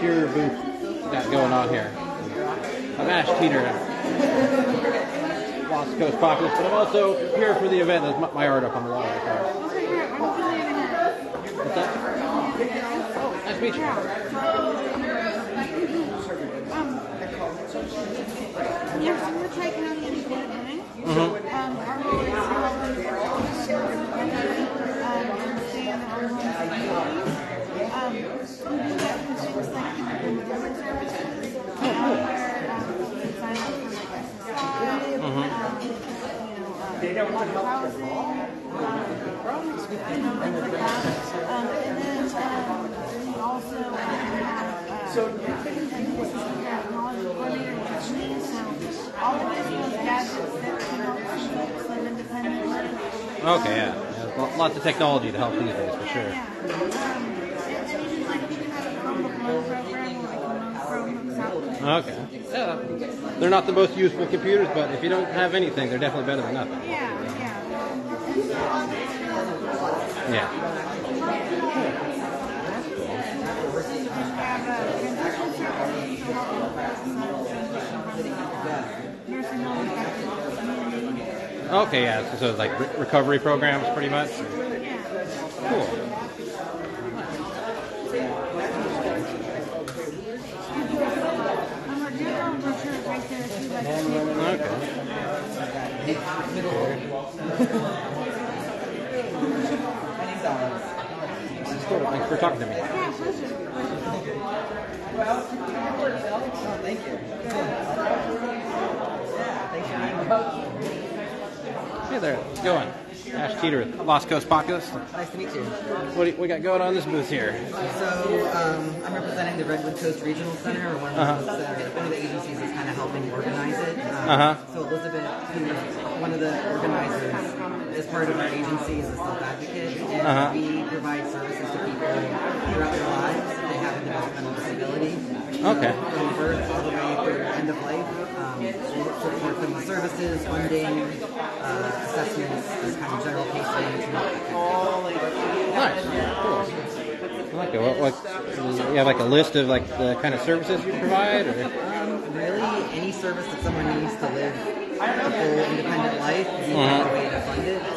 what's your booth got going on here? I'm Ash Teeter, Lost Coast Populist, but I'm also here for the event. There's my art up on the wall right there. What's that? Oh, nice to meet you. Yeah, so we're taking on the independent. Our goal is to help understand our homes and communities. We do that with things like independent services, where you can sign up for like SSI, housing, things like that. And then we also have knowledge coordinator and training. So all of this was gadgets that can help folks live independently. Okay, yeah. Lots of technology to help these days, for sure. Yeah. It's usually like we can have a Chromebook loan program or like a loan Chromebooks out. Okay. Yeah. They're not the most useful computers, but if you don't have anything, they're definitely better than nothing. Yeah. Yeah. Okay, yeah. So it's like recovery programs, pretty much. Cool. Thanks for talking to me. Thank you. Hey there, how's it going? Ash Teeter with Lost Coast Populist. Nice to meet you. What we got going on in this booth here? So I'm representing the Redwood Coast Regional Center, or one of the agencies that's kind of helping organize it. So Elizabeth, who's one of the organizers, is part of our agency as a self-advocate, and we provide services to people throughout their lives if they have a developmental disability. Okay. From birth all the way through end of life. Support them with services, funding, assessments, this kind of general case management. Nice. Cool. I like it. What, you have like a list of like the kind of services you provide, or? Really, any service that someone needs to live a full independent life, we have a way to fund it. So,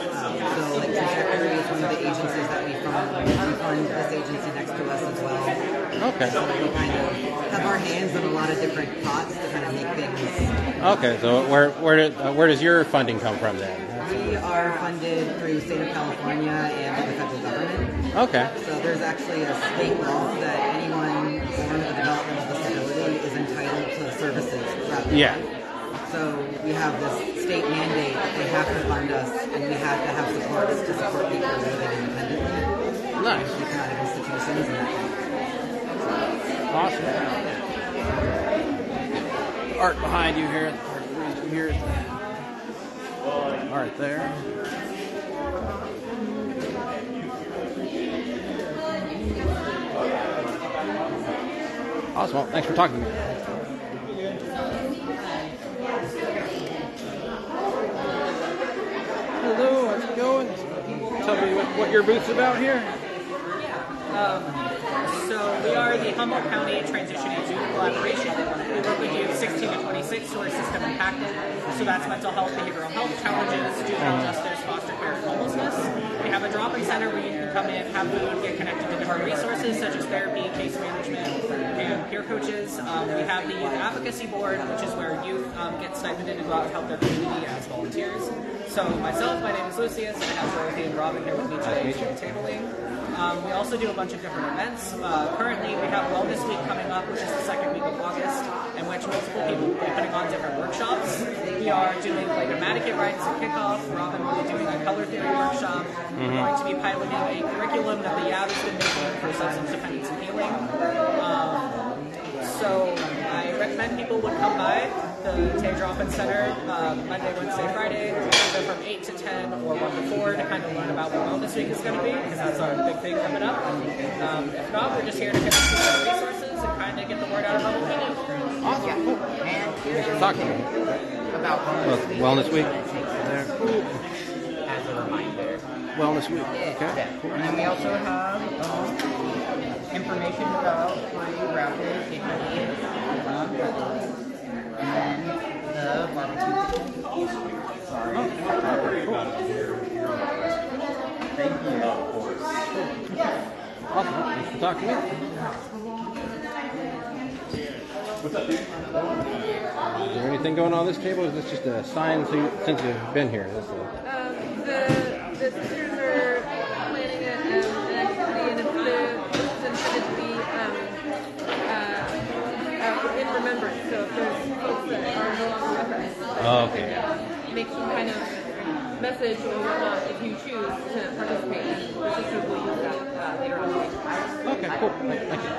like Trajectory is one of the agencies that we fund. We fund this agency next to us as well. Okay. So we kind of have our hands in a lot of different pots to kind of make things. Okay, so where does your funding come from then? We are funded through the state of California and through the federal government. Okay. So there's actually a state law that anyone born with a developmental disability is entitled to services throughout the life. So we have this state mandate that they have to fund us, and we have to have support to support people living independently. Nice. We kind of institutions and that kind of Awesome. Art behind you here. Here's art there. Awesome. Well, thanks for talking to me. Hello, how's it going? Tell me what your booth's about here. So we are the Humboldt County Transition and Youth Collaboration. We work with youth 16 to 26 who are system impacted. So that's mental health, behavioral health challenges, juvenile justice, foster care, and homelessness. We have a drop-in center where you can come in, have food, get connected to different resources such as therapy, case management, and peer coaches. We have the Youth Advocacy Board, which is where youth get stipended to go out and help their community as volunteers. So myself, my name is Lucius, and I have Dorothy and Robin here with me today for tabling. We also do a bunch of different events. Currently, we have Wellness Week coming up, which is the second week of August, in which multiple people will be putting on different workshops. We are doing like a mannequin ride as a kickoff. Robin will be doing a color theory workshop. We're going to be piloting a curriculum that the YAB has been making for substance dependence and healing. So I recommend people would come by the Tay Drop-In Center Monday, Wednesday, Friday, either from 8 to 10 or 1 to 4 to kind of learn about what Wellness Week is going to be, because that's our big thing coming up. If not, we're just here to connect with the resources and kind of get the word out about what we do. Awesome. Yeah. And Thanks for talking to me. about Wellness Week. As a reminder. Wellness Week. Okay. Yeah. And then we also have information about my rapid HIV and the barbecue. Sorry. Thank you. Awesome. Thanks for talking to me. What's up, dude? Is there anything going on this table? Or is this just a sign since you've been here? The sisters are planning an activity, and this is intended to be in remembrance. So if there's folks that are no longer with us, Okay. make some kind of message or whatnot if you choose to participate. The sisters will use that later on. Okay, cool. Thank you.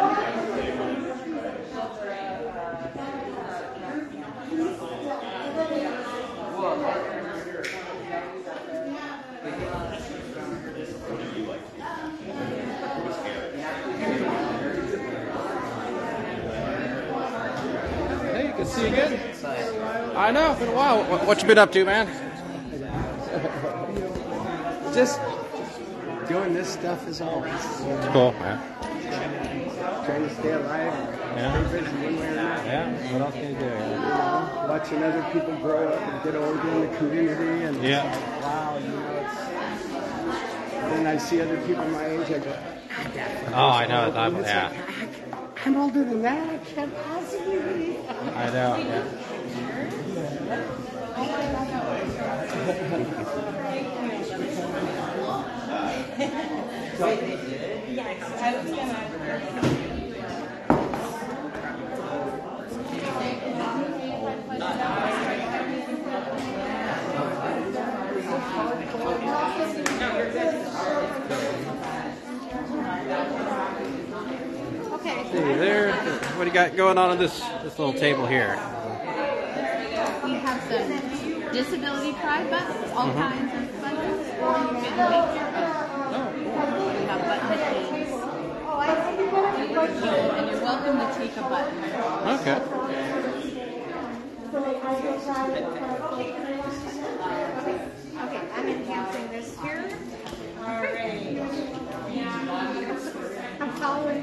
Hey, good to see you again. I know, it's been a while. What you been up to, man? Just doing this stuff as always. It's cool, man. Trying to stay alive. Yeah. Stay busy one way or another. Yeah, what else can you do? Watching other people grow up and get older in the community, and Yeah. it's like, wow, it's. Then I see other people my age, I go, Oh, I know. and it's Yeah. like, I'm older than that. I can't possibly be. I know. Yeah. Okay. See there. What do you got going on this little table here? We have some disability pride buttons, all kinds of buttons, or you can make your own. We have button machines. Oh, I see. And you're welcome to take a button. Okay. Okay, I'm enhancing this here. All right. I'm following.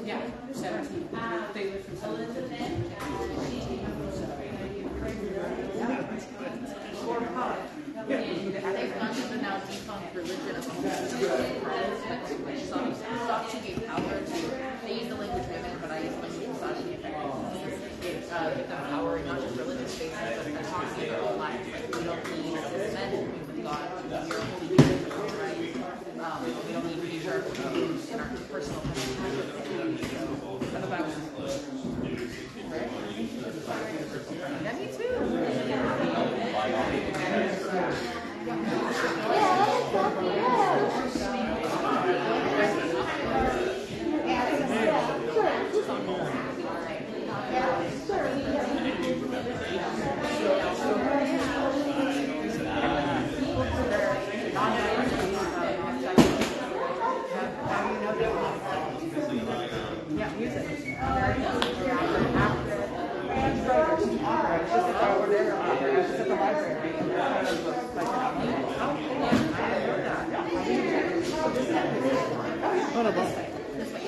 Yeah, 17. They've gone to the now defunct religion of homosexuality, which Sachi gave power to. They use the language women, but I use the language Sachi effectively. Give them power in not just religious spaces, but autonomy in their own lives. Like, we don't need cis men to be with God. We are holy people in our own right. We don't need patriarchal in our personal about yeah, me too.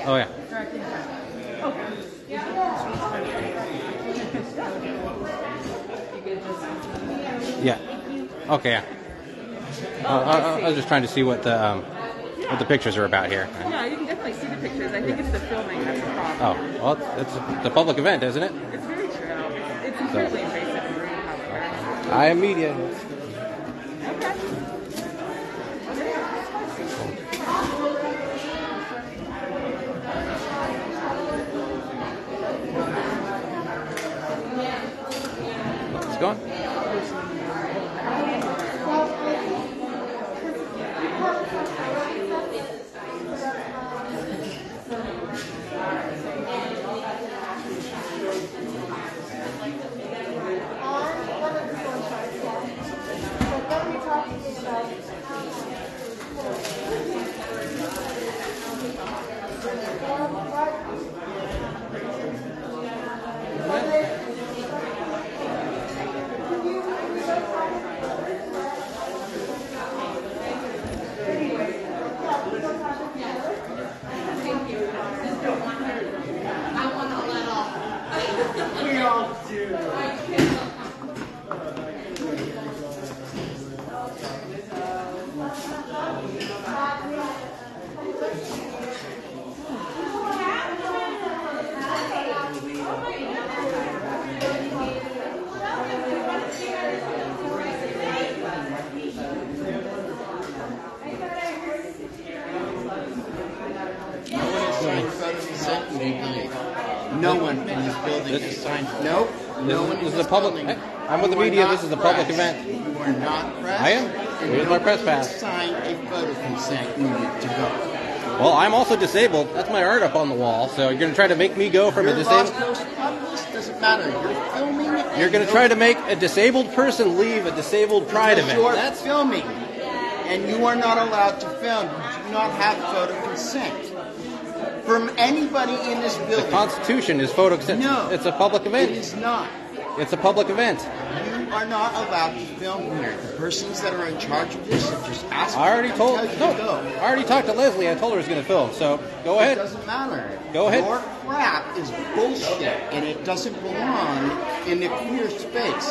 Oh yeah. Yeah. Okay. Yeah. I was just trying to see what the pictures are about here. Yeah, you can definitely see the pictures. I think it's the filming that's the problem. Oh, well, it's a public event, isn't it? It's very true. It's incredibly invasive and rude, however. I am media. It's going. No one in this building is signed. Nope. No one This is a public. I'm with the media. This is a public event. You are not press. I am. Here's my press pass. Sign a photo consent needed to go. Well, I'm also disabled. That's my art up on the wall. So you're going to try to make me go from a disabled. Doesn't matter. You're filming. You're going to try to make a disabled person leave a disabled pride event. You're filming, and you are not allowed to film. You do not have photo consent from anybody in this building. The Constitution is photo consent. No, it's a public event. It is not. It's a public event. You are not allowed to film here. The persons that are in charge of this have just asked me I already to told. tell you No, to go. I already talked to Leslie. I told her I was going to film. So go ahead. It doesn't matter. Go ahead. Your crap is bullshit, and it doesn't belong in the queer space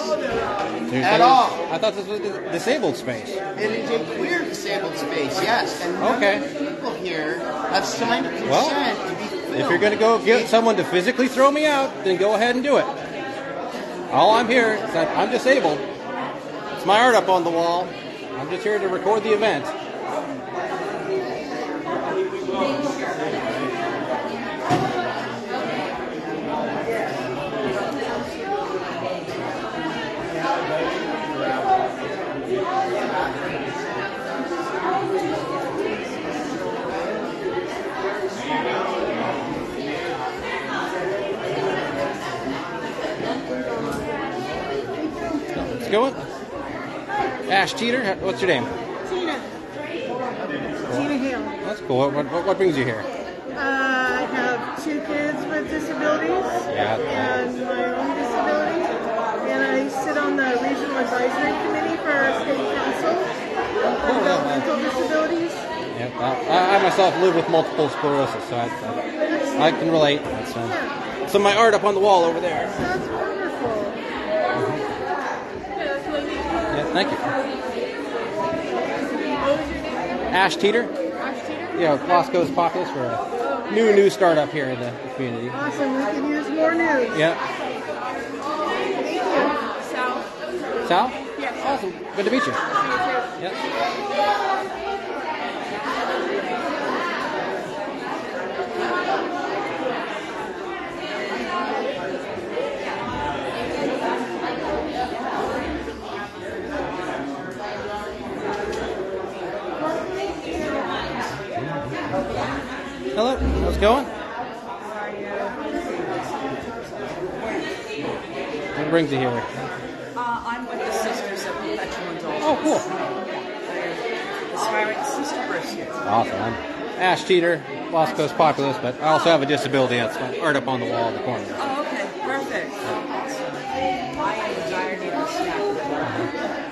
at all. I thought this was a disabled space. It is a queer disabled space, yes. And Okay. none of the people here have signed a consent Well, to be filmed. if you're going to go get someone to physically throw me out, then go ahead and do it. All I'm here is that I'm disabled. It's my art up on the wall. I'm just here to record the event. Let's go. Ash Teeter, what's your name? Tina. Tina Hale. That's cool. What brings you here? I have 2 kids with disabilities Yeah. and my own disability. And I sit on the Regional Advisory Committee for our state council for developmental disabilities. Yeah, I myself live with multiple sclerosis, so I can relate. That's fine. So my art up on the wall over there. That's wonderful. Yeah, thank you. Ash Teeter. Ash Teeter? Yeah, Los Coast Populous. We're a new startup here in the community. Awesome. We can use more news. Yeah. Thank you. Sal. Sal? Yes. Awesome. Good to meet you. Yep. Hello, how's it going? What brings you here? I'm with the Sisters of Perpetual Indulgence. Oh, cool. Aspiring sister brisket. Awesome. I'm Ash Teeter, Los Coast Populous, but I also have a disability. That's my art up on the wall in the corner. Oh, okay. Perfect. Awesome. I am in dire need of a snack.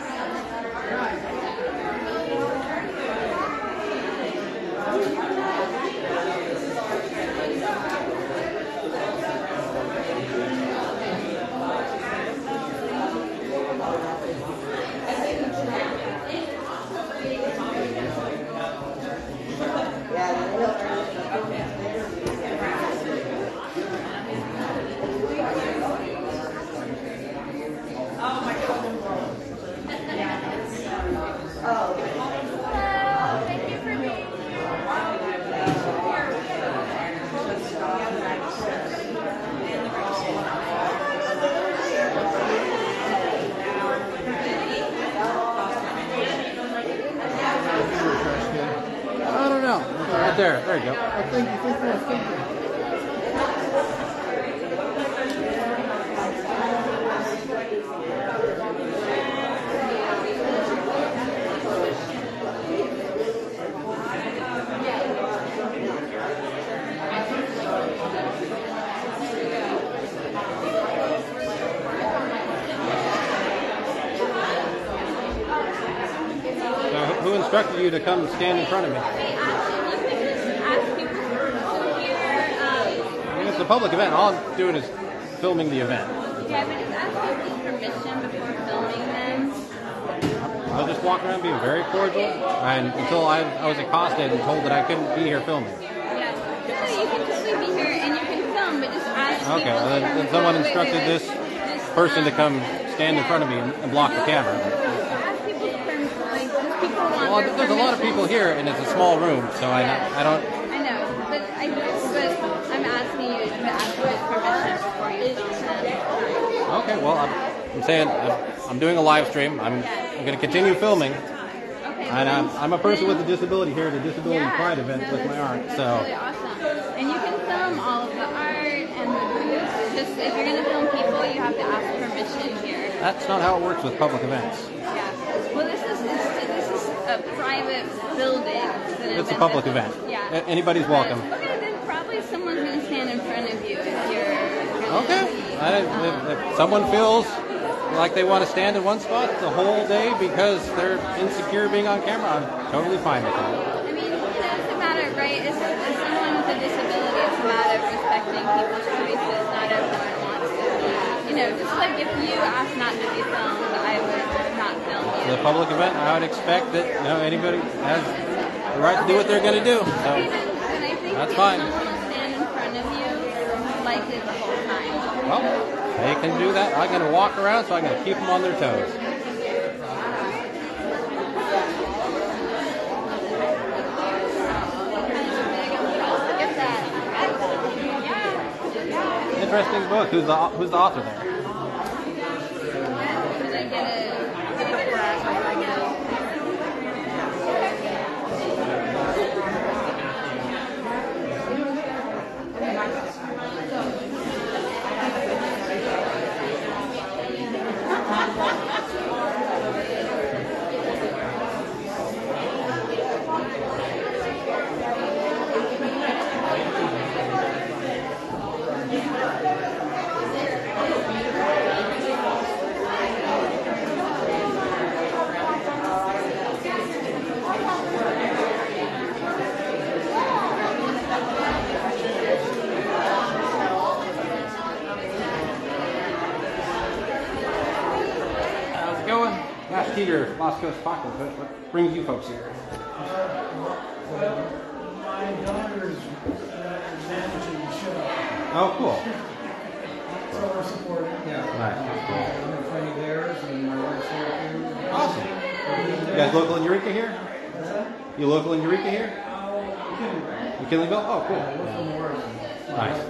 I don't know. Right there. There you go. So who instructed you to come stand in front of me? I mean, it's a public event. All I'm doing is filming the event. Yeah, but just ask people permission before filming them. I'll just walk around being very cordial, and until I was accosted and told that I couldn't be here filming. Yeah. So you can totally be here and you can film, but just ask people. Okay, well, then someone instructed this person to come stand in front of me and block the camera. Ask people permission, like, just people want Well, their there's a lot of people here, and it's a small room, so I don't. I know, but I'm asking you to ask for his permission before you film. Okay, well, I'm saying I'm doing a live stream. I'm going to continue filming. Okay. And I'm a person with a disability here at a disability pride event with my art. That's So really awesome. And you can film all of the art and the booths. Just if you're going to film people, you have to ask permission here. that's not how it works with public events. Yeah. Well, this is a private building. It's a public event. Yeah. Anybody's welcome. Okay, then probably someone's going to stand in front of you if you're. Okay. If someone feels like they want to stand in one spot the whole day because they're insecure being on camera, I'm totally fine with that. I mean, it's a matter, right? As someone with a disability, it's a matter of respecting people's choices. Not everyone wants to. Just like if you asked not to be filmed, I would not film you. The public event, I would expect that anybody has the right to do what they're going to do. So And I think that's if fine. someone will stand in front of you, like it the whole time. Well, they can do that. I'm going to walk around, so I'm going to keep them on their toes. Interesting book. Who's the author there? Peter, Lost Coast Pocket. What brings you folks here? My daughter's managing the show. Oh, cool. So we're supporting. Yeah. Nice. I'm a friend of theirs, and my wife's here too. Awesome. You guys local in Eureka here? You local in Eureka here? You Kinleyville? Oh, cool. We're from Oregon. Nice.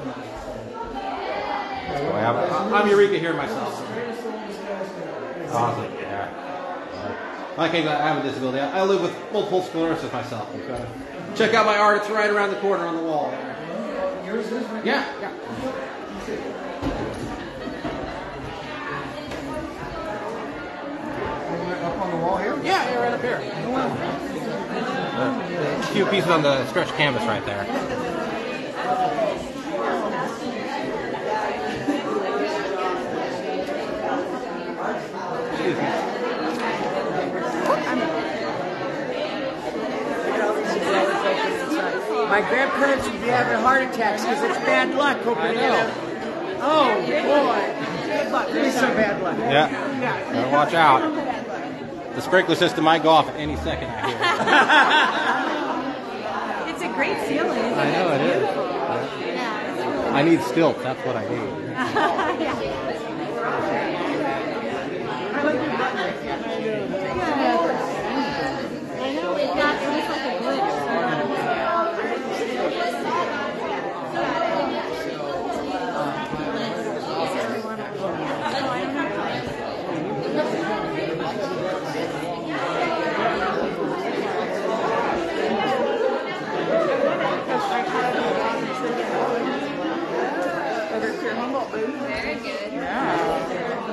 I'm Eureka here myself. Awesome. Yeah. I have a disability. I live with multiple sclerosis myself. Check out my art. It's right around the corner on the wall. Yours is? Yeah. Up on the wall here? Yeah, right up here. A few pieces on the stretched canvas right there. Excuse me. My grandparents would be having heart attacks because it's bad luck opening it up. Oh, boy. Good luck. There's some bad luck. Yeah. Gotta watch out. The sprinkler system might go off at any second, I hear. It's a great feeling. I know it is. Yeah. I need stilts. That's what I need. I know it looks like a glitch. Very good. Yeah.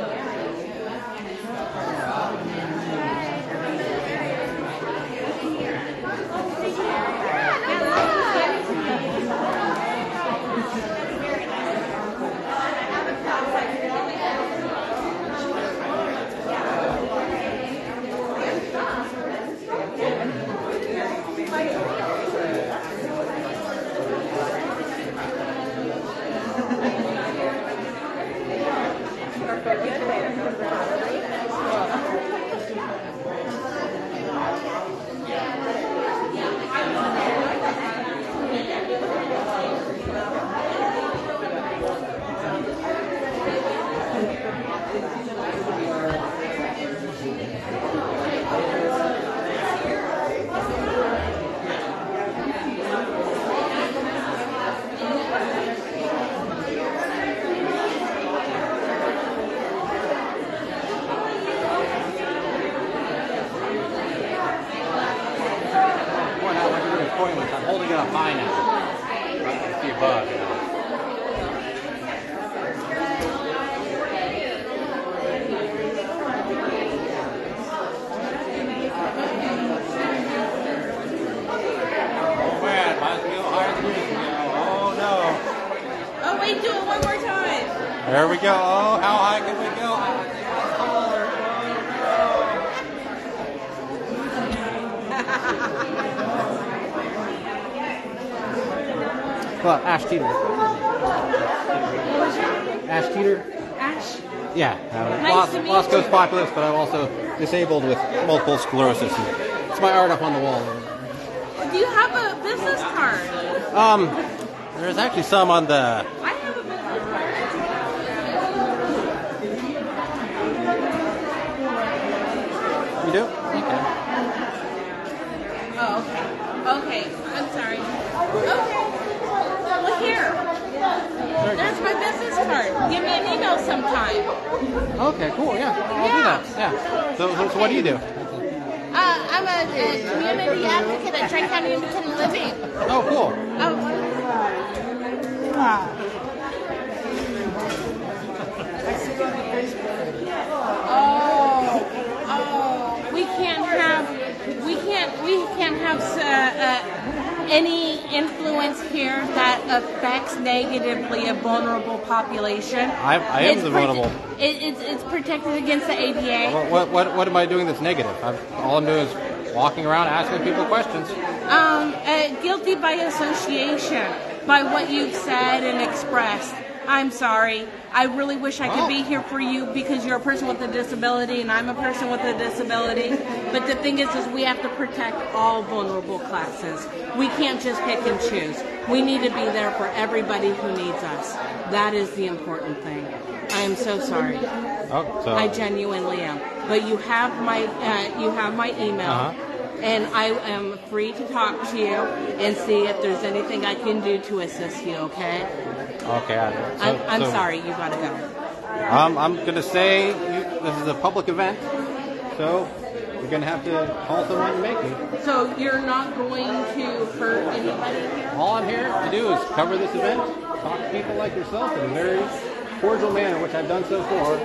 I'm holding it up high now. Right, see above. Oh man, mine's go higher than usual. Oh no. Oh wait, do it one more time. There we go. Oh, how high can we go? Well, Ash Teeter. Ash Teeter? Ash? Yeah. Nice to meet Lost Coast you. populist, but I'm also disabled with multiple sclerosis. It's my art up on the wall. Do you have a business card? There's actually some on the... I have a business card. You do? Okay. Oh, okay. Okay, I'm sorry. Okay. Look here. There's my business card. Give me an email sometime. Okay, cool. Yeah, I'll do that. Yeah. So what do you do? I'm a community advocate at Tri-County Independent Living. Oh, cool. We can't have any influence here that affects negatively a vulnerable population. I am the vulnerable. It's protected against the ADA. What am I doing that's negative? All I'm doing is walking around asking people questions. Guilty by association, by what you've said and expressed. I'm sorry. I really wish I could be here for you because you're a person with a disability and I'm a person with a disability. But the thing is we have to protect all vulnerable classes. We can't just pick and choose. We need to be there for everybody who needs us. That is the important thing. I am so sorry. I genuinely am. But you have my email. And I am free to talk to you and see if there's anything I can do to assist you, okay? Okay. I'm sorry, you gotta go. I'm going to say this is a public event, so you're going to have to call someone to make me. So you're not going to hurt anybody here? All I'm here to do is cover this event, talk to people like yourself in a very cordial manner, which I've done so far.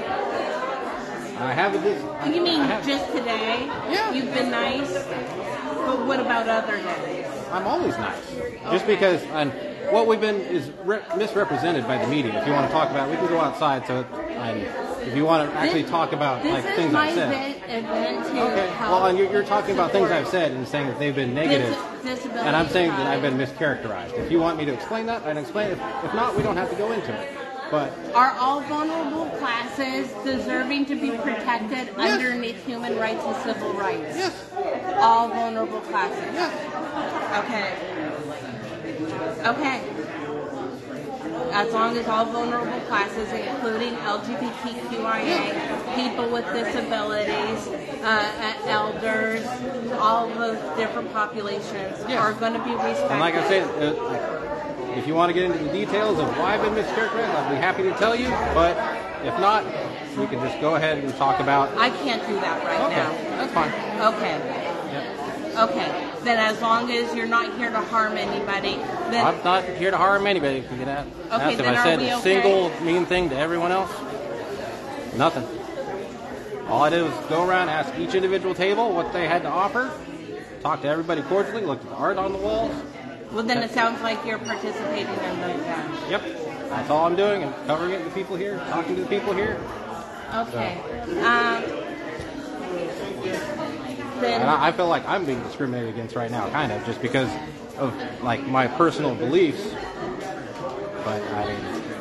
I have this. You mean just today? Yeah. You've been nice? But what about other days? I'm always nice. Just because what we've been is misrepresented by the media. If you want to talk about it, we can go outside. So if you want to actually talk about things I've said. This is my event to help. Well, and you're talking about things I've said and saying that they've been negative. And I'm saying that I've been mischaracterized. If you want me to explain that, I can explain it. If not, we don't have to go into it. But are all vulnerable classes deserving to be protected underneath human rights and civil rights? Yes. All vulnerable classes? Yes. Okay. As long as all vulnerable classes, including LGBTQIA, people with disabilities, elders, all the different populations are going to be respected. And like I said, if you want to get into the details of why I've been mischaracterized, I'll be happy to tell you. But if not, we can just go ahead and talk about... I can't do that right now. That's fine. Okay. Yep. Okay. Then as long as you're not here to harm anybody... then I'm not here to harm anybody. If you can ask. Okay, if then I said are we a okay? single mean thing to everyone else, nothing. All I did was go around, ask each individual table what they had to offer, talk to everybody cordially, look at the art on the walls. Well, then it sounds like you're participating in those events. Yep. That's all I'm doing. I'm covering it with the people here, talking to the people here. Okay. And I feel like I'm being discriminated against right now, kind of, just because of, like, my personal beliefs. But,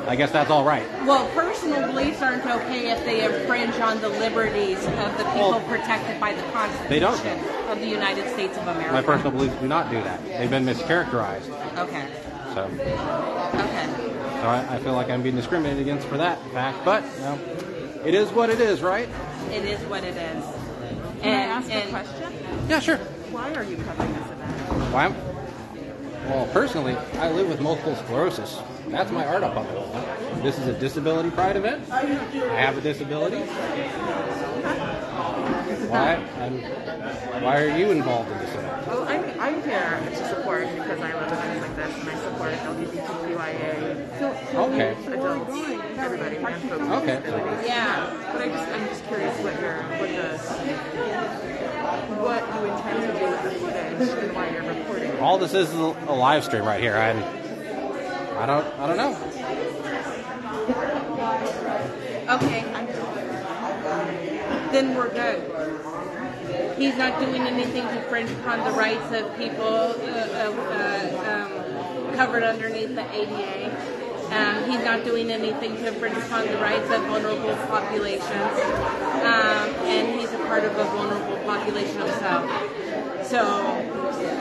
I guess that's all right. Well, personal beliefs aren't okay if they infringe on the liberties of the people protected by the Constitution They don't. of the United States of America. My personal beliefs do not do that. They've been mischaracterized. Okay. So. Okay. So I feel like I'm being discriminated against for that fact, but it is what it is, right? It is what it is. Can I ask a question? Yeah, sure. Why are you covering this event? Why? Well, personally, I live with multiple sclerosis. That's my art up on the wall. This is a disability pride event. I have a disability. Why are you involved in this event? Well, I'm here to support because I love events like this and I support LGBTQIA. Adults, everybody, and folks with disabilities. Yeah. But I'm just curious what you intend to do with the footage and why you're recording. All this is a live stream right here. I don't know. Okay. Then we're good. He's not doing anything to infringe upon the rights of people covered underneath the ADA. He's not doing anything to infringe upon the rights of vulnerable populations. And he's a part of a vulnerable population himself. So,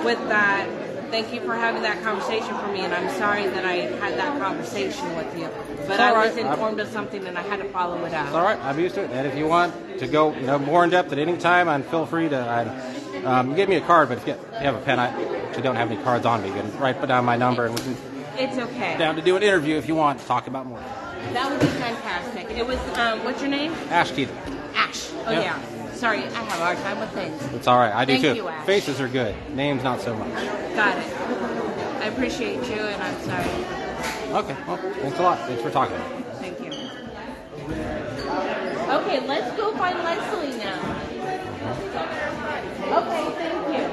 with that, thank you for having that conversation for me, and I'm sorry that I had that conversation with you. But I was informed of something, and I had to follow it up. It's all right. I'm used to it. And if you want to go, more in depth at any time, and feel free to. Give me a card, but if you have a pen, I actually don't have any cards on me. You can write down my number, and we can. It's okay. Down to do an interview if you want to talk about more. That would be fantastic. It was. What's your name? Ash Keith. Ash. Oh yeah. Sorry, I have a hard time with things. It's all right. I do Thank too. You, Ash. Faces are good. Names not so much. Got it. I appreciate you, and I'm sorry. Okay. Well, thanks a lot. Thanks for talking. Thank you. Okay, let's go find Leslie now. Okay, thank you.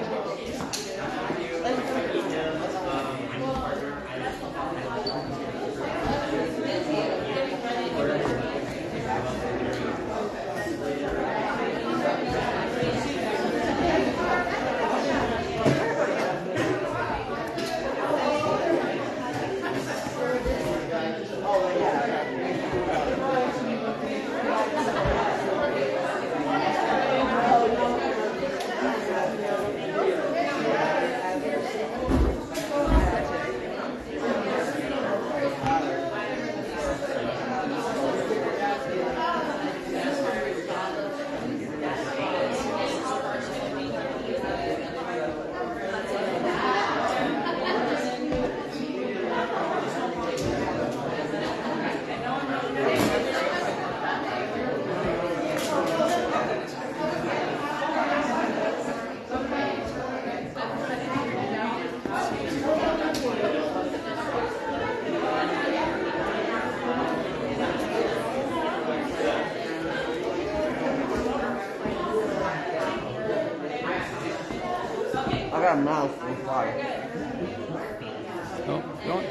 I got a mouth on fire. Oh, go on.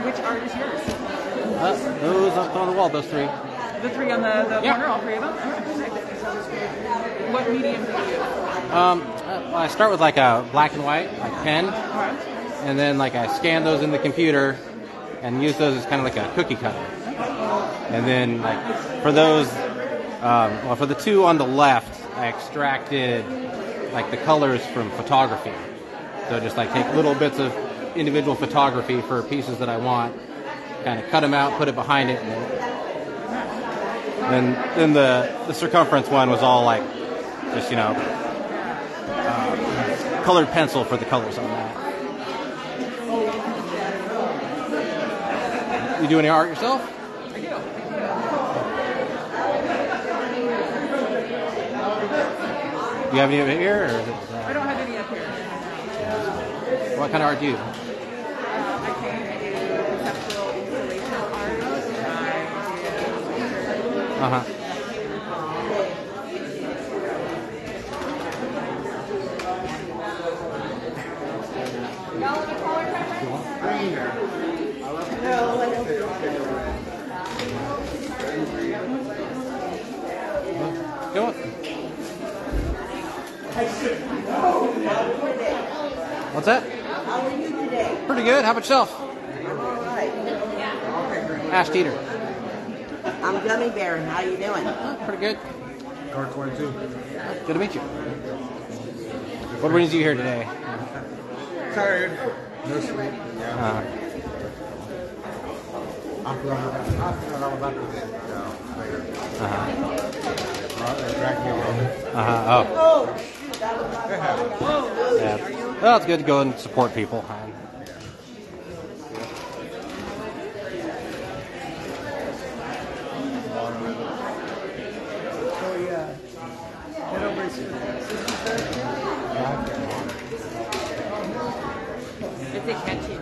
Which art is yours? Those up on the wall, those three. The three on the corner, all three of them? What medium do you use? I start with like a black and white, like pen, and then like I scan those in the computer and use those as kind of like a cookie cutter. And then like for those, for the two on the left, I extracted like the colors from photography. So just like take little bits of individual photography for pieces that I want, kind of cut them out, put it behind it, and then the circumference one was all like just colored pencil for the colors on that. You do any art yourself? I do. Do you have any of it here, or is it? I don't have any up here. What kind of art do you do? I can do conceptual installation art. Uh-huh. Go on. What's that? How are you today? Pretty good. How about yourself? I'm all right. Ash Teeter. I'm Gummy Bear. How you doing? Pretty good. Guard 22. Good to meet you. What brings you here today? Tired. No sleep. Yeah. I forgot all about this later. They dragged me along. Oh. Yeah. Well, it's good to go and support people. Is it catchy?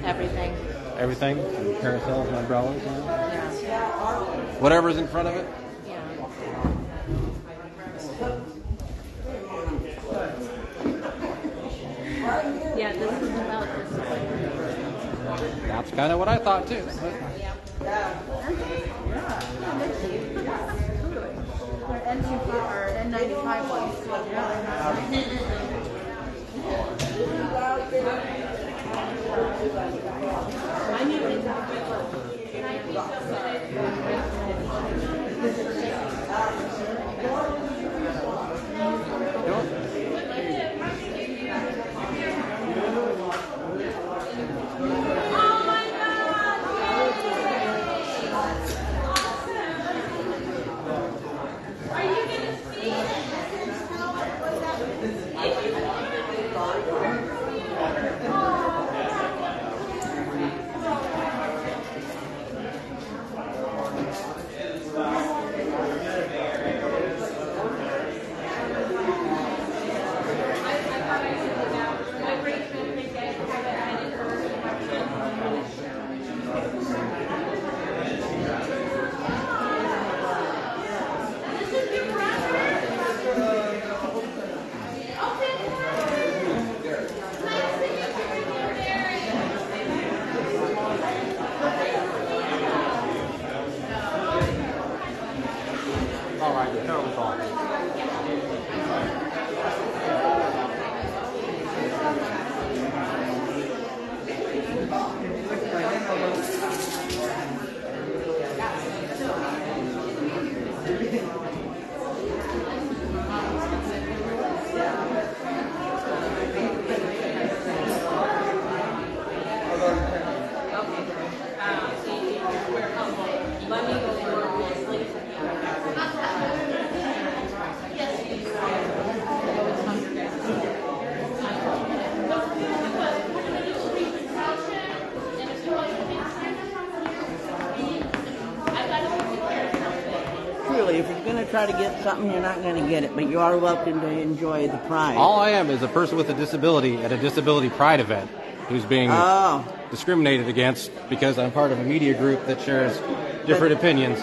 Everything. Everything? And carousels and umbrellas? Yeah. Whatever's in front of it? Yeah, this is about display. That's kind of what I thought too. Our N95 ones. If you're going to try to get something, you're not going to get it, but you are welcome to enjoy the pride. All I am is a person with a disability at a disability pride event. who's being discriminated against because I'm part of a media group that shares different opinions.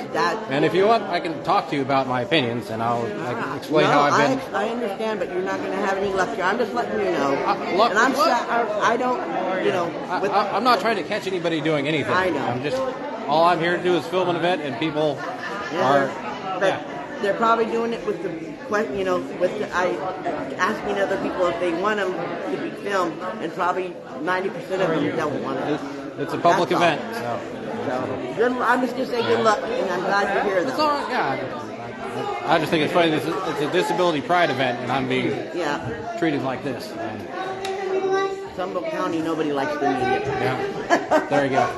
And if you want, I can talk to you about my opinions, and I can explain how I've been. I understand, but you're not going to have any luck here. I'm just letting you know. Look, and I don't, you know. I'm not trying to catch anybody doing anything. I know. All I'm here to do is film an event, and people are. They're probably doing it with the, you know, asking other people if they want them to be filmed, and probably 90% of them don't want it. It's a public event, so I'm just going to say good luck, and I'm glad you're here. Though. I just think it's funny. It's a disability pride event, and I'm being treated like this. Humboldt County, nobody likes the media. Yeah, there you go.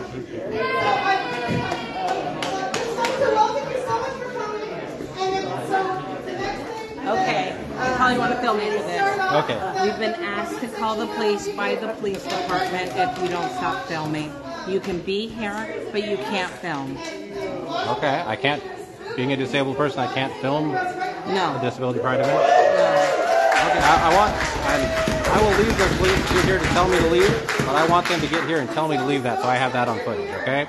Okay, you probably want to film after this. Okay. We've been asked to call the police by the police department if you don't stop filming. You can be here, but you can't film. Okay, I can't. Being a disabled person, I can't film a disability pride event? No. Okay, I will leave the police to get here to tell me to leave, but I want them to get here and tell me to leave that, so I have that on footage, okay?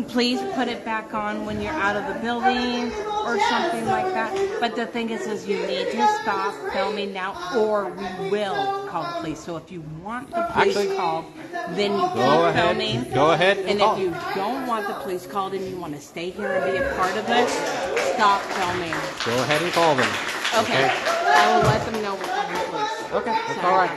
Please put it back on when you're out of the building or something like that. But the thing is you need to stop filming now, or we will call the police. So if you want the police called, then you keep filming. Go ahead. And if you don't want the police called and you want to stay here and be a part of this, stop filming. Go ahead and call them. Okay. I will let them know we're calling the police. Okay, that's all right.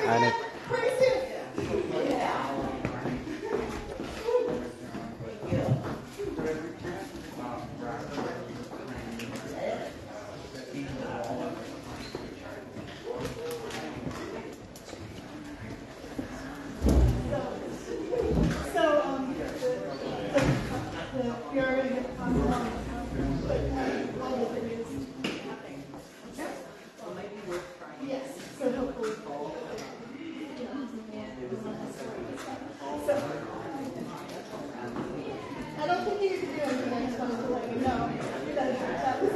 I don't think you can do anything. I just wanted to let you know that was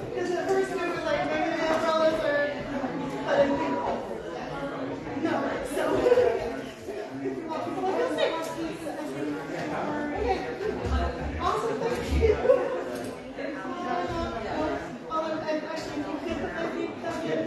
because at first we were like, maybe the umbrellas are, but I think no. So okay, awesome. Thank you. Actually, you can put that deep down here.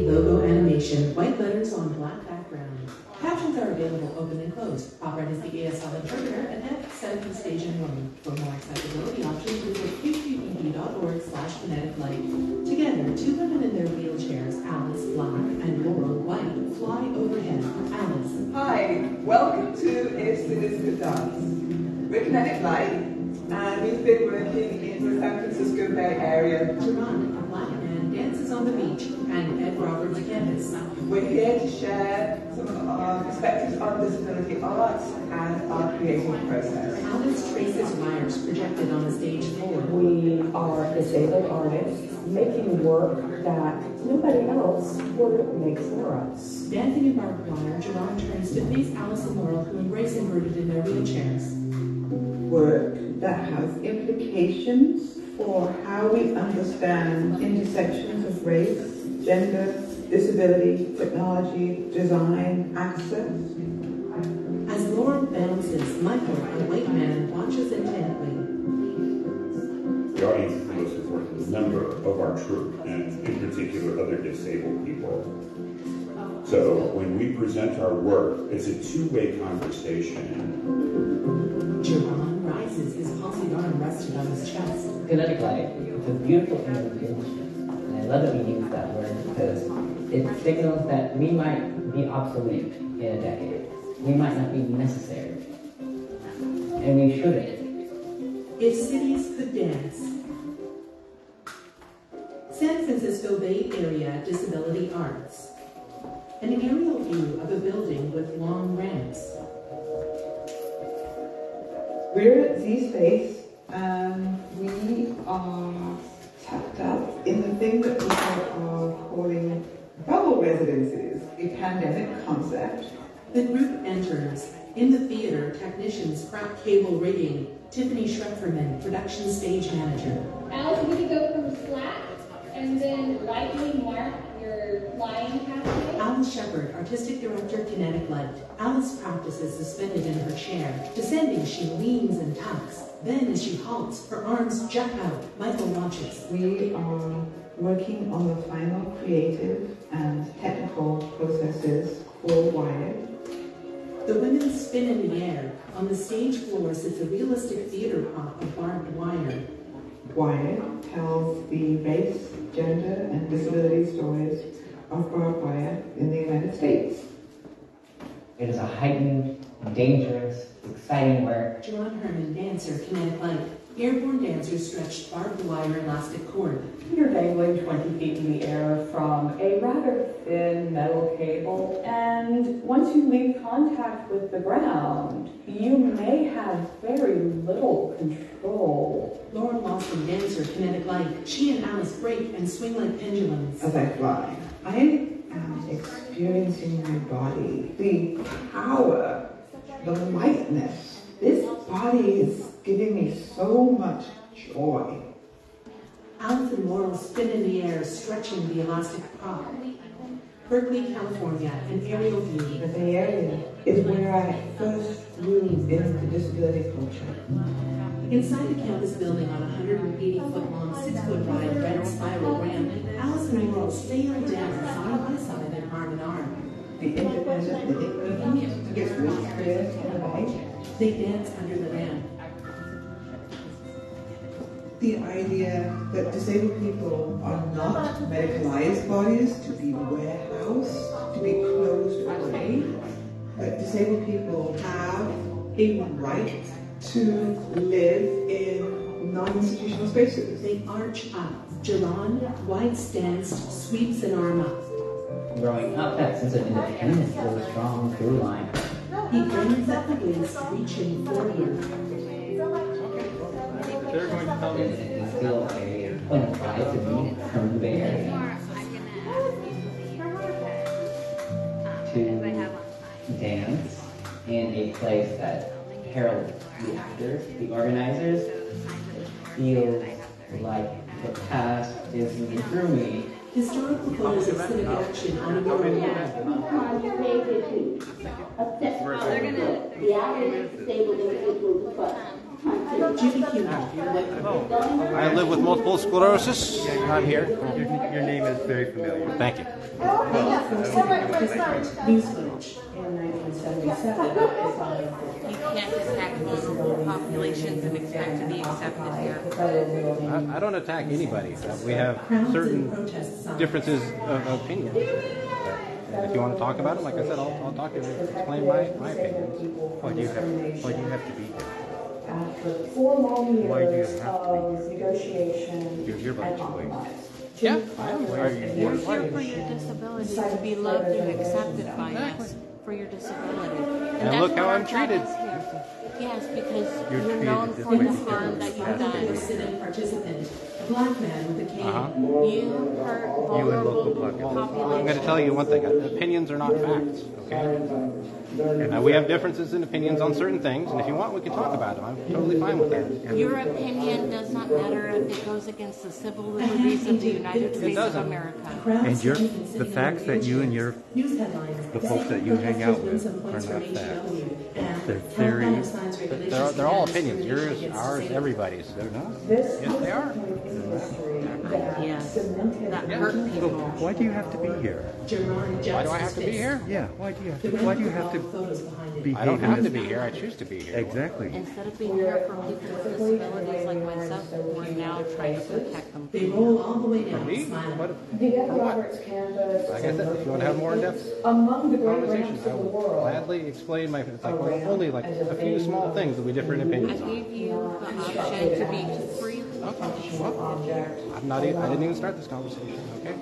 Logo animation, white letters on black background. Captions are available open and closed. Operated as the ESL interpreter and F7 stage and room. For more accessibility options, visit qqed.org/phonetic light. Together, two women in their wheelchairs, Alice Black and Laurel White, fly overhead. Alice. Hi, welcome to It's the Disco Dance. We're Kinetic Light, and we've been working in the San Francisco Bay Area. Jerron, a black man, dances on the beach, and Ed Roberts campus. We're here to share some of our perspectives on disability arts and our creative process. Alice traces wires projected on the stage floor. We are disabled artists making work that nobody else would make for us. Dancing in barbed wire, Jerron turns to face Alice and Laurel, who embrace him rooted in their wheelchairs. Work that has implications for how we understand intersections of race, gender, disability, technology, design, access. As Laurel bounces, Michael, a white man, watches intently. The audience is the most important member of our troupe, and in particular other disabled people. So when we present our work, it's a two-way conversation. Jerron rises, his palsied arm rested on his chest. Kinetic light, it's a beautiful image, and I love that we use that word because it signals that we might be obsolete in a decade. We might not be necessary. And we shouldn't. If cities could dance. San Francisco Bay Area Disability Arts. An aerial view of a building with long ramps. We're at Z-Space, and we are tapped up in the thing that we are calling bubble residences, a pandemic concept. The group enters. In the theater, technicians prep cable rigging. Tiffany Schrepferman, production stage manager. Alice, we could go from flat and then lightly mark your flying pathway. Alice Shepard, artistic director, Kinetic Light. Alice practices suspended in her chair. Descending, she leans and tucks. Then, as she halts, her arms jut out. Michael watches. We are working on the final creative and technical processes for Wired. The women spin in the air. On the stage floor sits a realistic theater prop of barbed wire. Wired tells the race, gender, and disability stories of barbed wire in the United States. It is a heightened, dangerous, exciting work. John Herman, dancer, Kinetic Light. Airborne dancers stretched barbed wire elastic cord. You're dangling 20 feet in the air from a rather thin metal cable, and once you make contact with the ground, you may have very little control. Lauren Lawson, dancer, Kinetic Light. She and Alice break and swing like pendulums. As I fly, I am experiencing my body, the power, the lightness. This body is giving me so much joy. Alice and Laurel spin in the air, stretching the elastic prop. Berkeley, California, an aerial view. The Bay Area is where I first grew into disability culture. Inside the campus building on a 180-foot-long, 6-foot-wide red spiral ramp, Alice and Laurel sail down side by side and arm in arm. The independent living gets really clear on the bike. They dance under the ramp. The idea that disabled people are not medicalized bodies to be warehoused, to be closed away, that disabled people have a right to live in non-institutional spaces. They arch up. Jerron, wide-stanced, sweeps an arm up. Growing up, that sense of independence was a strong through line. He bends at the waist, reaching forward. They're going to tell me. It is still a pride to be from the Bay Area. To dance in a place that heralds the actors, the organizers. It feels like the past is moving through me. Historical photos of civic action on a mural wall. The average disabled individual Judy Cuban. I live with multiple sclerosis. I'm here. Your name is very familiar. Thank you. News footage. In 1977, You can't attack vulnerable populations and expect to be accepted here. I don't attack anybody. We have certain differences of opinion. If you want to talk about it, like I said, I'll talk and explain my opinions. Why do you have to be here? after 4 long Why do you years have to of negotiation You're and compromise. Yeah, You're here for your disability, to be loved and accepted by us for your disability. And look how I'm treated. Yes, because You're you're known treated for the this way harm that you've done. Sit-in participant, a black man with a cane. You hurt vulnerable populations. I'm going to tell you one thing. Opinions are not facts, okay? We have differences in opinions on certain things, and if you want, we can talk about them. I'm totally fine with that. Your opinion does not matter if it goes against the civil liberties of the United States of America. And the facts that you and the folks that you hang out with are not facts. their theories. They're all opinions. Yours, ours, everybody's. They're not. Yes, they are. Yes. That hurt people. Why do you have to be here? Why do I have to be here? Yeah. Why do you have to be? I don't have to be here. I choose to be here. Exactly. Instead of being here for people with disabilities like myself, we're now trying to protect them. They roll all the way down. Me? Smiling. The Roberts campus. Like I said, if you want to have more in-depth among the great conversations, ramps I of the will world. gladly explain my. It's like only like a few small things that we different opinions I on. gave you the option to be free. I'm not. I didn't even start this conversation. Okay.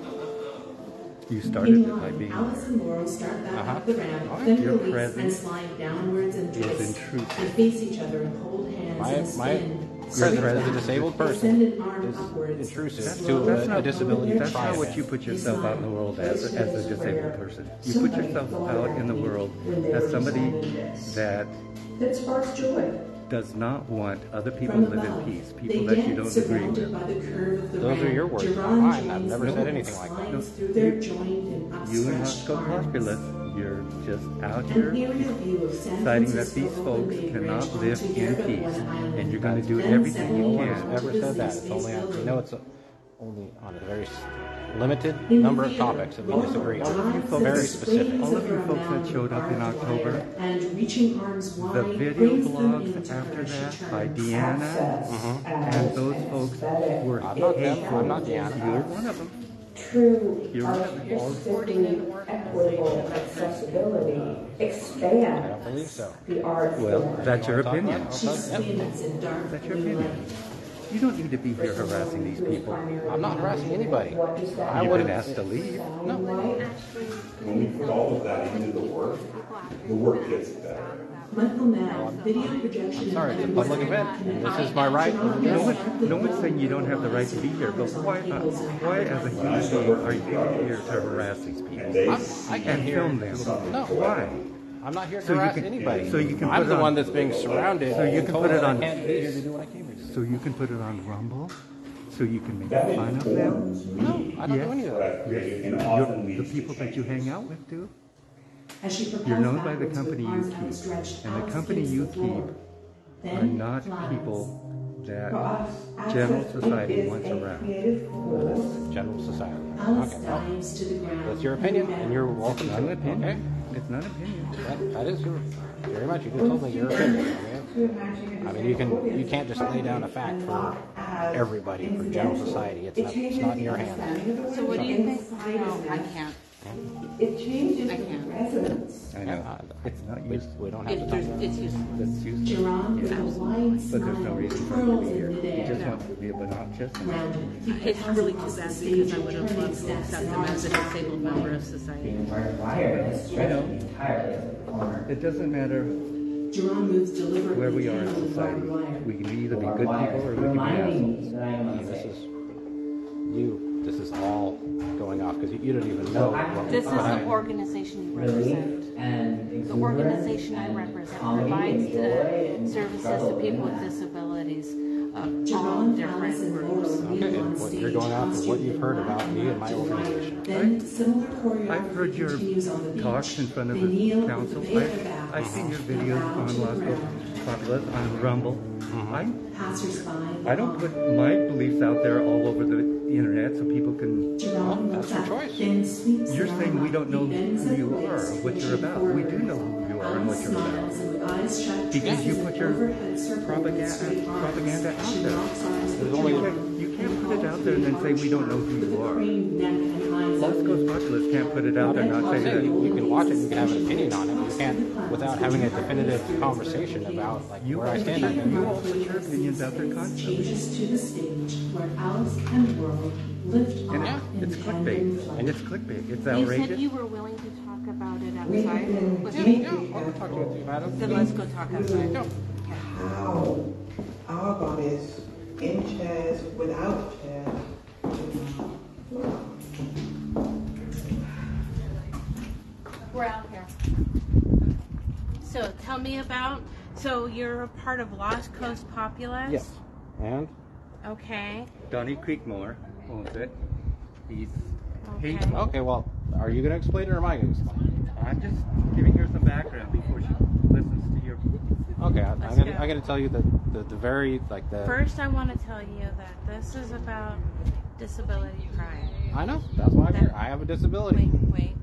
You started it by being. Alice and Laurel start back up the ramp, All right. then Your release and presence slide downwards and is twist. intrusive. They face each other and hold hands and My spin. presence as a disabled person Send an arm upwards. intrusive That's to a not disability. That's not what you put yourself out in the world as a disabled person. You put yourself out in the world as somebody that sparks joy. does not want other people to live in peace, people that you don't agree with. Those are your words, not mine. I've never said anything like that. You and Roscoe Populous, you're just out here citing that these folks cannot live in peace, and you're going to do everything you No one's can. ever said that. It's only on, we know it's only on a very limited number of topics that we disagree on. Very specific. All of you folks that showed up in October, the video blogs after that by Deanna, and those folks were I'm not them. hateful. I'm not Deanna. You're one of them. True You're one of them. equitable accessibility I expand don't believe so. the arts. Well, that's your opinion. Yep. That's your opinion. You don't need to be here harassing these people. I'm not harassing anybody. I You've wouldn't been asked to leave. No. When we put all of that into the work gets better. Michael Mann, video projection. I'm sorry, it's a public event. And this is my right. No one's saying you don't have the right to be here, but why as a human being, are you here to harass these people? I can and hear. film them? No. Why? I'm not here to So you harass can- anybody. so you can I'm put it the on- one that's being surrounded. So you and can told put it that on. I can't be here to do what I came here to do. So you can put it on Rumble. So you can make fun of them. No, I don't do any of that. The people that you hang out with do. You're known by the company you keep, and the company you keep are not people that general society wants around. General society. Okay, well, that's your opinion, and you're welcome It's not an to it. opinion. Okay? It's not an opinion. That is your very much. You just told me your opinion. I mean, you can't just lay down a fact for everybody for general society. It's not in your hands. So what do you think? No, I can't. It changes I can't. resonance. I know. It's not used. We don't have to talk about It's useless. That's useless. But there's no reason for you to be here. You just want to be obnoxious. It's really too bad because I would have loved to accept them as a disabled member of society. I know. It doesn't matter where we are in society. We can either be good people or we can be assholes. This is all going off because you don't even know. This is the organization you represent. The organization I represent provides the services to people with disabilities of all different groups. Okay, and what you're going off of what you've heard about me and my organization. I've heard your talks in front of the council. I've seen your videos on Roscoe Populous, on Rumble. I don't put my beliefs out there all over the internet so people can... Well, that's your choice. You're saying we don't know who you are, what you're about. We do know who you are and what you're about. Because you put your propaganda out there. You can't put it out there and then say we don't know who you are. Roscoe Populous can't put it out there and not say that. You can watch it, you can have an opinion on it. You can't, without having a definitive conversation about like where I stand on it. You all put your opinions out there constantly. And it's clickbait. And it's clickbait. It's You outrageous. said you were willing to talk about it outside. I'll talk to you about it. Then let's go talk outside. How our bodies, in chairs, without chairs, We're out here. So tell me about, so you're a part of Lost Coast Populous? Yes. And? Okay. Donnie Creekmore owns it. He's Okay. Okay, well, are you going to explain it or am I going to explain it? I'm just giving her some background before she listens to your Okay, Let's go. I'm gonna tell you the very like the. First, I want to tell you that this is about disability pride. I know. That's why I'm here. I have a disability. Wait.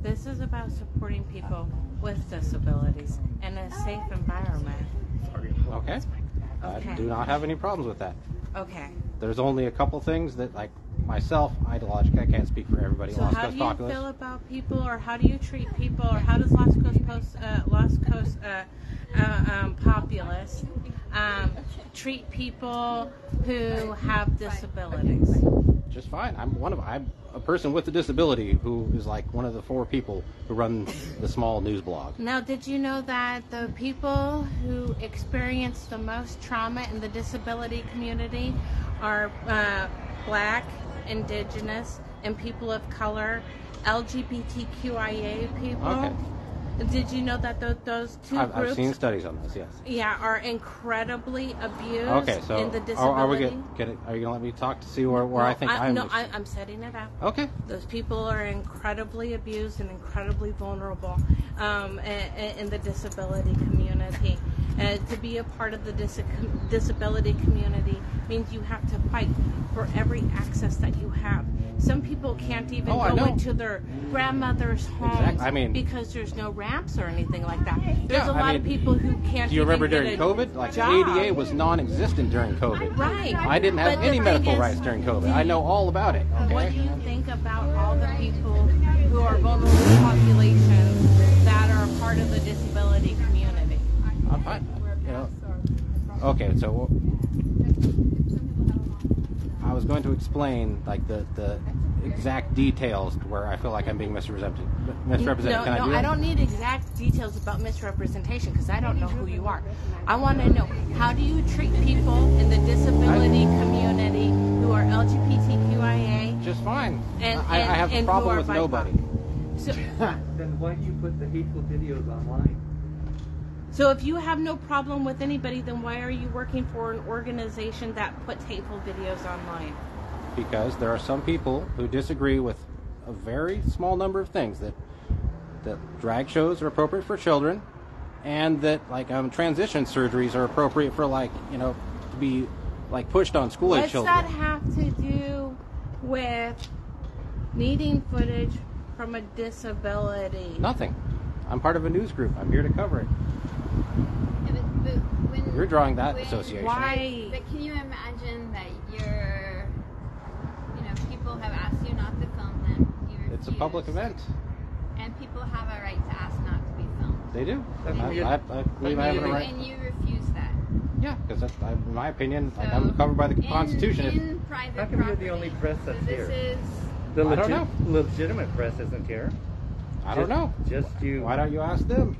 This is about supporting people with disabilities in a safe environment. Okay. I do not have any problems with that. Okay. There's only a couple things that, like myself, ideologically, I can't speak for everybody. So Lost how Coast do you populace. feel about people, or how do you treat people, or how does Lost Coast populace treat people who have disabilities? Just fine. I'm a person with a disability who is like one of the 4 people who run the small news blog. Now, did you know that the people who experience the most trauma in the disability community are Black, Indigenous, and people of color, LGBTQIA people? Okay. Did you know that those two groups? I've seen studies on this. Yes. Yeah, are incredibly abused Okay, so in the disability. are we are you gonna let me talk to see where I think I'm? No, I'm setting it up. Okay. Those people are incredibly abused and incredibly vulnerable in the disability community. To be a part of the disability community means you have to fight for every access that you have. Some people can't even go into their grandmother's homes because there's no ramps or anything like that. There's a lot of people who can't. Do you remember even during get COVID? Like job. ADA was non-existent during COVID. Right. I didn't have any medical rights during COVID. I know all about it. Okay? What do you think about all the people who are vulnerable populations that are a part of the disability community? I'm fine. Okay, so I was going to explain like the exact details where I feel like I'm being misrepresented. No, I don't need exact details about misrepresentation because I don't know who you are. I want to know, how do you treat people in the disability community who are LGBTQIA? Just fine. And I have a problem with nobody. So, then why do you put the hateful videos online? So if you have no problem with anybody, then why are you working for an organization that puts hateful videos online? Because there are some people who disagree with a very small number of things, that drag shows are appropriate for children, and that like transition surgeries are appropriate for to be like pushed on school-age children. What's that have to do with needing footage from a disability? Nothing. I'm part of a news group. I'm here to cover it. You're drawing that association. Why? But can you imagine that people have asked you not to film them? You refuse. It's a public event. And people have a right to ask not to be filmed. They do. I believe I have a right. And you refuse that. Yeah, because in my opinion, I'm covered by the Constitution. In private How come you're the only press that's here? The I don't know. legitimate press isn't here. I don't know. Just you. Why don't you ask them?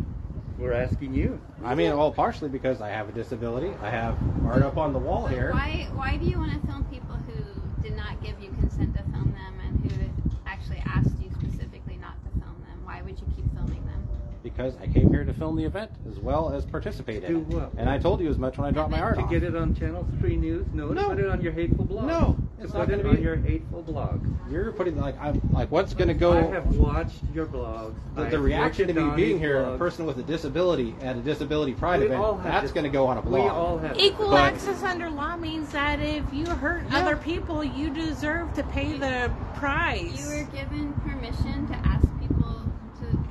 We're asking you. I mean, partially because I have a disability. I have art up on the wall here. Why do you want to film people who did not give you consent to film them and who actually asked you specifically not to film them? Why would you keep filming them? Because I came here to film the event as well as participate in it. Do what? And I told you as much when I dropped my art To off. get it on Channel 3 News? No, to put it on your hateful blog. No, it's not going to be on your hateful blog. You're putting what's going to go. I have watched your blogs. The reaction to me being here, a person with a disability at a disability pride event, that's going to go on a blog. We all have Equal access under law means that if you hurt other people, you deserve to pay the price. You were given permission to ask people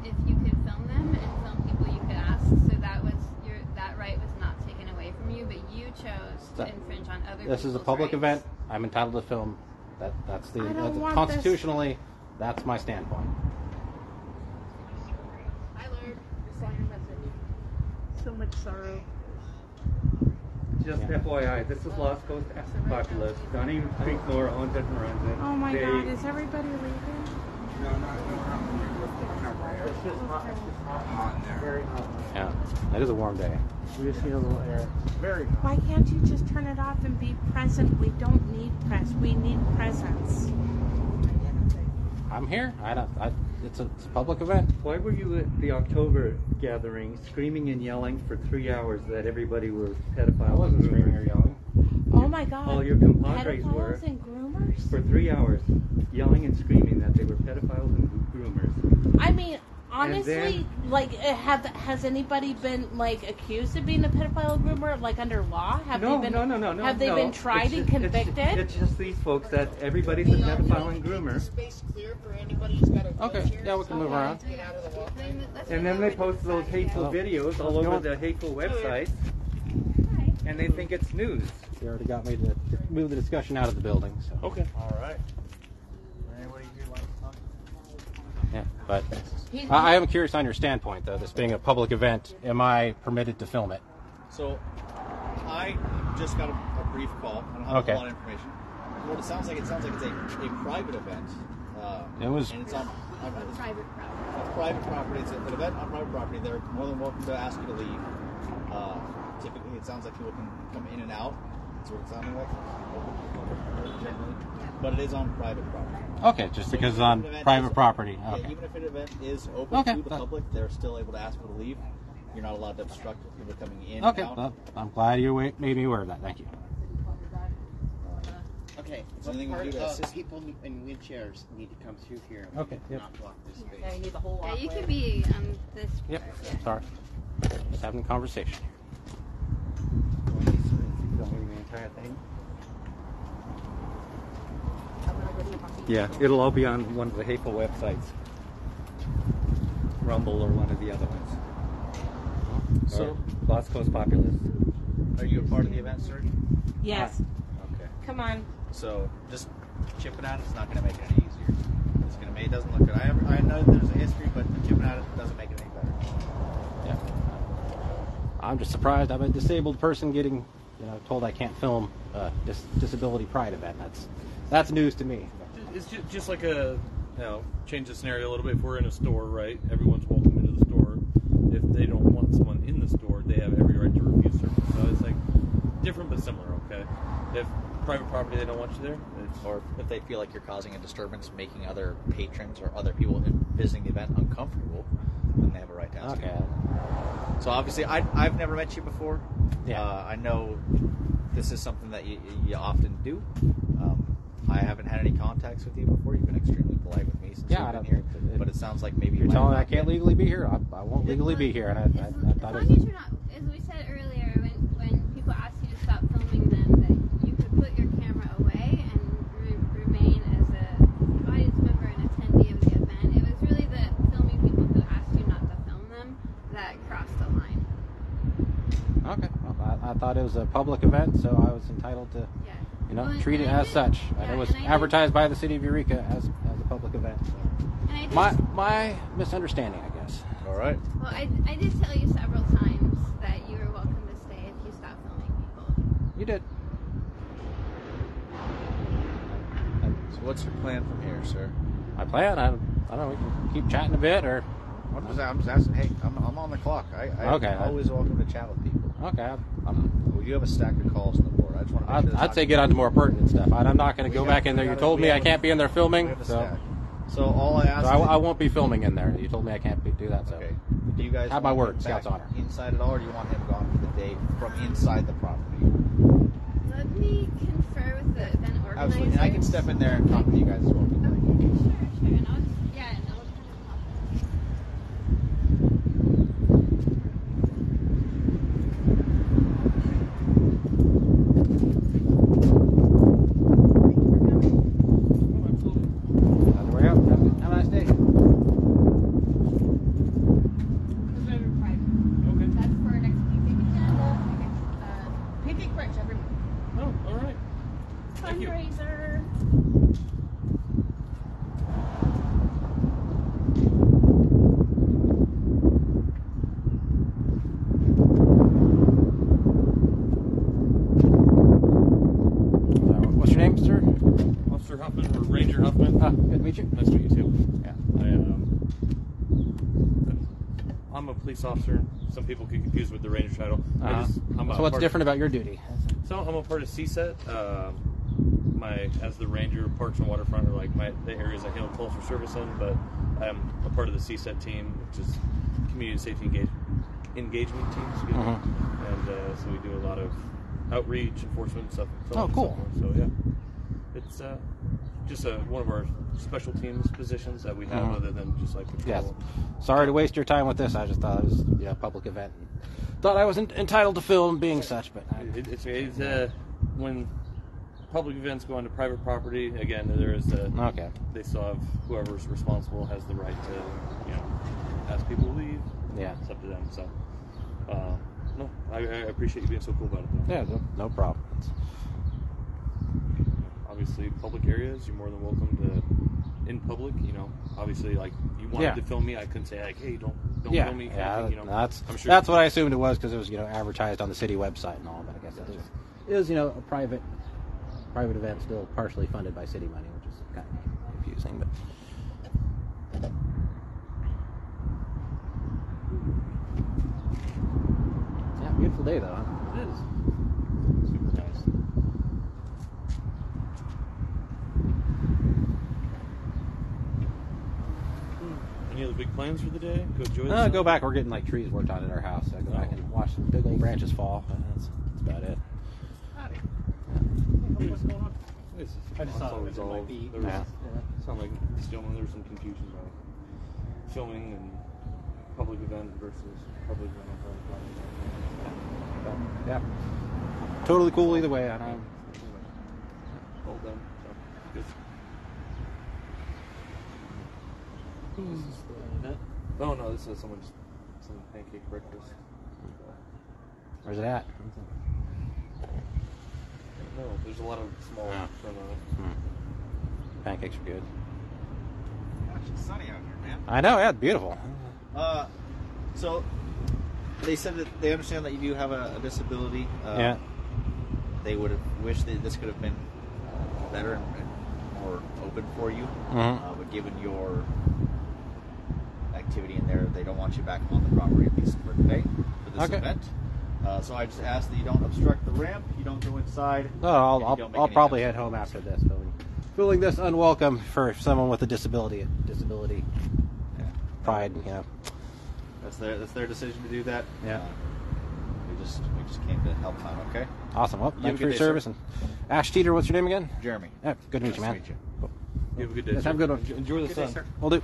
if you could film them, and some people you could ask. So that right was not taken away from you, but you chose to infringe on other people's This is a public rights. event. I'm entitled to film. That's constitutionally, that's my standpoint. I learned. So much sorrow. Just FYI, this is Lost Coast Populace. Donnie Creekmore owns it and runs it. Oh my God, is everybody leaving? No. It's just hot in there. Very hot. Yeah, it is a warm day. We just need a little air. Very hot. Why can't you just turn it off and be present? We don't need press. We need presence. I'm here. It's a public event. Why were you at the October gathering screaming and yelling for 3 hours that everybody were pedophiles? I wasn't screaming or yelling. Oh my God. All your compadres were. Pedophiles and groomers? For 3 hours, yelling and screaming that they were pedophiles and groomers. I mean, Honestly, has anybody been accused of being a pedophile groomer under law? No. Have they been tried and convicted? It's just these folks that everybody's a pedophile and groomer. Okay, yeah, we can move around. And then they post those hateful videos all over the hateful websites, and they think it's news. You already got me to move the discussion out of the building. So. Okay. All right. Anybody here like to talk? Yeah, but I am curious on your standpoint, though. This being a public event, am I permitted to film it? So, I just got a brief call. I don't have a lot of information. What it sounds like it's a private event. It was. And it's on private property. It's private property. It's an event on private property. They're more than welcome to ask you to leave. Typically, it sounds like people can come in and out. That's what it sounded like. Generally. But it is on private property. Okay, just because it's on private property. Okay. Yeah, even if an event is open to the public, they're still able to ask people to leave. You're not allowed to obstruct people coming in and out. Well, I'm glad you made me aware of that. Thank you. Okay, so people in wheelchairs need to come through here. Okay, Not block this space. Yeah, you need the whole walkway. Yeah, you can be on this. Yep, sorry. Just having a conversation. Filming the entire thing. Yeah, it'll all be on one of the hateful websites. Rumble or one of the other ones. So, Lost Coast Populist. Are you a part of the event, sir? Yes. Okay. Come on. So, just chipping at it's not going to make it any easier. It's going to make it doesn't look good. I know there's a history, but chipping at it doesn't make it any better. Yeah. I'm just surprised I'm a disabled person getting, told I can't film a disability pride event. That's news to me. It's just like change the scenario a little bit. If we're in a store, right? Everyone's welcome into the store. If they don't want someone in the store, they have every right to refuse service. So it's like different but similar, okay? If private property, they don't want you there. Or if they feel like you're causing a disturbance, making other patrons or other people visiting the event uncomfortable, then they have a right to ask. Okay. You. So obviously, I've never met you before. Yeah. I know this is something that you often do. I haven't had any contacts with you before. You've been extremely polite with me since you've been here. But it sounds like maybe you're telling me I can't legally be here. I won't legally be here, and I thought as long as you're not, as we said earlier, when people ask you to stop filming them, that you could put your camera away and remain as an audience member and attendee of the event. It was really the filming people who asked you not to film them that crossed the line. Okay. Well, I thought it was a public event, so I was entitled to. Treat it as such. And it was advertised by the city of Eureka as a public event. So. My misunderstanding, I guess. All right. Well, I did tell you several times that you were welcome to stay if you stopped filming people. You did. So what's your plan from here, sir? My plan? I don't know. We can keep chatting a bit, or. I'm just asking. Hey, I'm on the clock. I'm always welcome to chat with people. Okay. We do have a stack of calls on the board. I just want to make sure I'd say get on to more pertinent stuff. I'm not going to go back in there. You told me I can't be in there filming, so all I ask. So I won't be filming in there. You told me I can't do that. So okay. Do you guys have my word, Scout's honor. Inside at all, or do you want him gone for the day from inside the property? Let me confer with the event organizer. Absolutely, and I can step in there and talk to you guys as well. Okay, sure. And I'll I'm a police officer. Some people get confused with the ranger title. So what's different about your duty? So I'm a part of CSET. As the ranger, parks and waterfront are like the areas I handle calls for service in, but I'm a part of the CSET team, which is community safety engagement team. And so we do a lot of outreach, enforcement stuff. Oh, cool. So yeah, it's just one of our special teams positions that we have, other than just like patrol. Yes. Sorry to waste your time with this. I just thought it was a public event. Thought I was entitled to film being such, but it's when public events go onto private property. Again, there is okay. They still have whoever's responsible has the right to ask people to leave. Yeah, it's up to them. So no, I appreciate you being so cool about it, though. Yeah, no problem. Obviously, public areas, you're more than welcome to, in public, obviously, like, you wanted to film me, I couldn't say, like, hey, don't film me. Yeah, I'm sure that's what I assumed it was, because it was, advertised on the city website and all, but I guess it is, a private event, still partially funded by city money, which is kind of confusing, but... Yeah, beautiful day, though, huh? It is. Super nice. Any other big plans for the day? Go back. We're getting trees worked on at our house. So I go back and watch some big old branches fall. That's about it. Howdy. What's going on? I just saw it might be. Sound like still there's some confusion about filming and public event versus public event. Yeah. Totally cool either way. I know. Well done. So, good. Oh no, this is some pancake breakfast. Where's it at? No, there's a lot of small Pancakes are good. It's sunny out here, man. I know, yeah, it's beautiful. So they said that they understand that you do have a disability. Yeah. They would have wished that this could have been better and more open for you. But given your activity in there, they don't want you back on the property, at least for today, for this event. So I just ask that you don't obstruct the ramp, you don't go inside. No, I'll probably head home after this, feeling this unwelcome for someone with a disability pride, That's their decision to do that. Yeah. We just came to help out, okay? Awesome. Well, thanks for your service. And Ash Teeter, what's your name again? Jeremy. Yeah, good to meet you, man. You have a good day. Yes, have a good one. Enjoy the sun. Day, Will do.